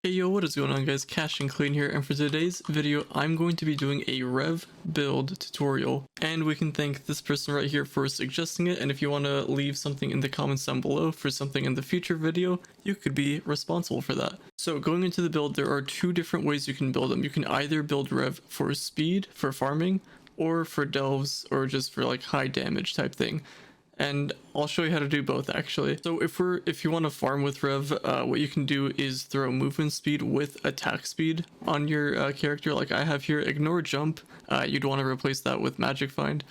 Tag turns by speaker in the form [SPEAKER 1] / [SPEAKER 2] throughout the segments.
[SPEAKER 1] Hey yo, what is going on guys, Cash and Clean here, and for today's video I'm going to be doing a Rev build tutorial, and we can thank this person right here for suggesting it. And if you want to leave something in the comments down below for something in the future video, you could be responsible for that. So going into the build, there are two different ways you can build them. You can either build Rev for speed, for farming, or for delves, or just for like high damage type thing. And I'll show you how to do both actually. So if you want to farm with Rev, what you can do is throw movement speed with attack speed on your character like I have here. Ignore jump, you'd want to replace that with magic find.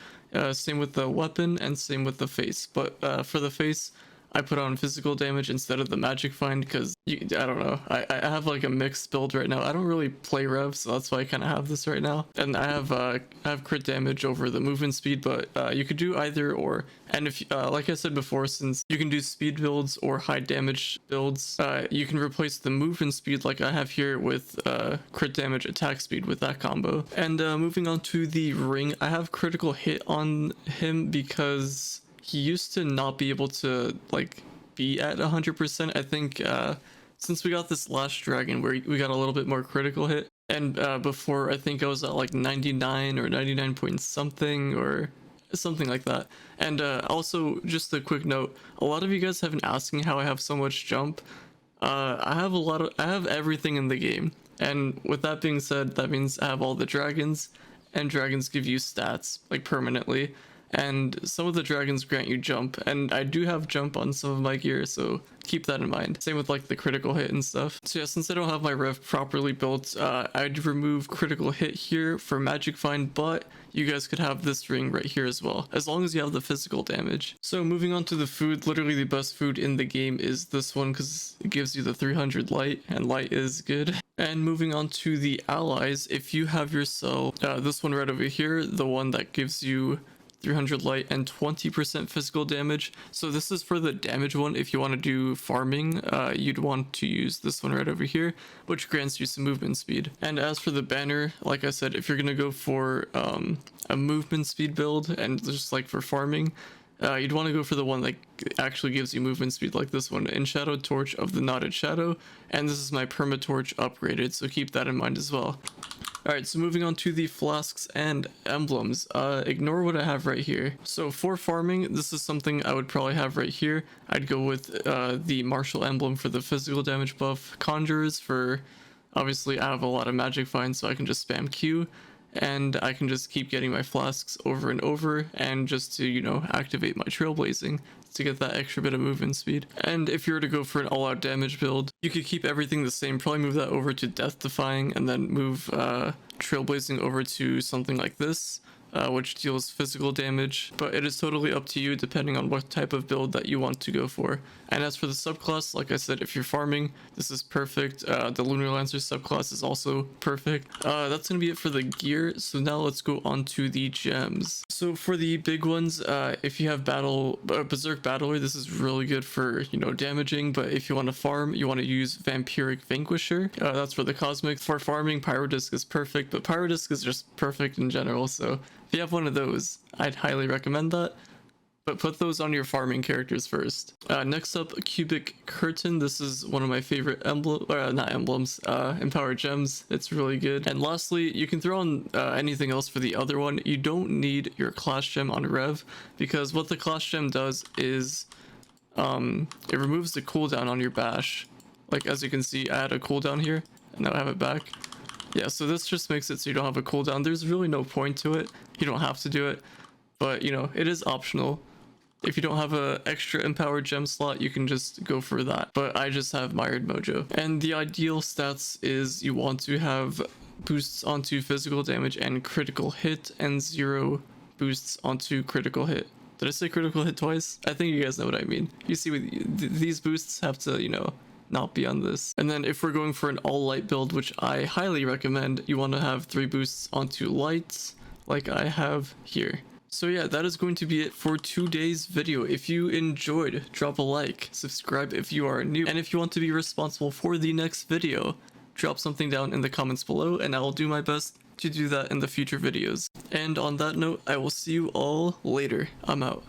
[SPEAKER 1] Same with the weapon and same with the face, but for the face I put on physical damage instead of the magic find because I don't know, I have like a mixed build right now. I don't really play Rev, so that's why I kind of have this right now. And I have crit damage over the movement speed, but you could do either or. And if like I said before, since you can do speed builds or high damage builds, you can replace the movement speed like I have here with crit damage attack speed with that combo. And moving on to the ring, I have critical hit on him because he used to not be able to like be at 100%. I think since we got this last dragon where we got a little bit more critical hit, and before I think I was at like 99 or 99 point something or something like that. And also just a quick note, a lot of you guys have been asking how I have so much jump. I have everything in the game, and with that being said, that means I have all the dragons, and dragons give you stats like permanently. And some of the dragons grant you jump, and I do have jump on some of my gear, so keep that in mind. Same with like the critical hit and stuff. So yeah, since I don't have my Rev properly built, I'd remove critical hit here for magic find, but you guys could have this ring right here as well, as long as you have the physical damage. So moving on to the food, literally the best food in the game is this one because it gives you the 300 light, and light is good. And moving on to the allies, if you have yourself this one right over here, the one that gives you 300 light and 20% physical damage. So this is for the damage one. If you want to do farming, you'd want to use this one right over here, which grants you some movement speed. And as for the banner, like I said, if you're gonna go for a movement speed build and just like for farming, you'd want to go for the one that actually gives you movement speed, like this one, Enshadowed Torch of the Knotted Shadow. And this is my perma torch upgraded, so keep that in mind as well. Alright, so moving on to the flasks and emblems. Ignore what I have right here. So for farming, this is something I would probably have right here. I'd go with the martial emblem for the physical damage buff, conjurers for, obviously I have a lot of magic finds, so I can just spam Q, and I can just keep getting my flasks over and over, and just to, you know, activate my trailblazing to get that extra bit of movement speed. And if you were to go for an all-out damage build, you could keep everything the same, probably move that over to death defying, and then move trailblazing over to something like this, which deals physical damage. But it is totally up to you depending on what type of build that you want to go for. And as for the subclass, like I said, if you're farming, this is perfect. The Lunar Lancer subclass is also perfect. That's gonna be it for the gear. So now let's go on to the gems. So for the big ones, if you have Berserk Battler, this is really good for, you know, damaging. But if you want to farm, you want to use Vampiric Vanquisher. That's for the cosmic. For farming, Pyrodisc is perfect, but Pyrodisc is just perfect in general. So if you have one of those, I'd highly recommend that. But put those on your farming characters first. Next up, Cubic Curtain. This is one of my favorite empowered gems. It's really good. And lastly, you can throw on anything else for the other one. You don't need your class gem on Rev, because what the class gem does is it removes the cooldown on your bash. Like as you can see, I had a cooldown here, and now I have it back. Yeah, so this just makes it so you don't have a cooldown. There's really no point to it. You don't have to do it, but you know, it is optional. If you don't have an extra empowered gem slot, you can just go for that. But I just have Mired Mojo. And the ideal stats is you want to have boosts onto physical damage and critical hit, and 0 boosts onto critical hit. Did I say critical hit twice? I think you guys know what I mean. You see, these boosts have to, you know, not be on this. And then if we're going for an all light build, which I highly recommend, you want to have 3 boosts onto lights like I have here. So yeah, that is going to be it for today's video. If you enjoyed, drop a like, subscribe if you are new, and if you want to be responsible for the next video, drop something down in the comments below, and I will do my best to do that in the future videos. And on that note, I will see you all later. I'm out.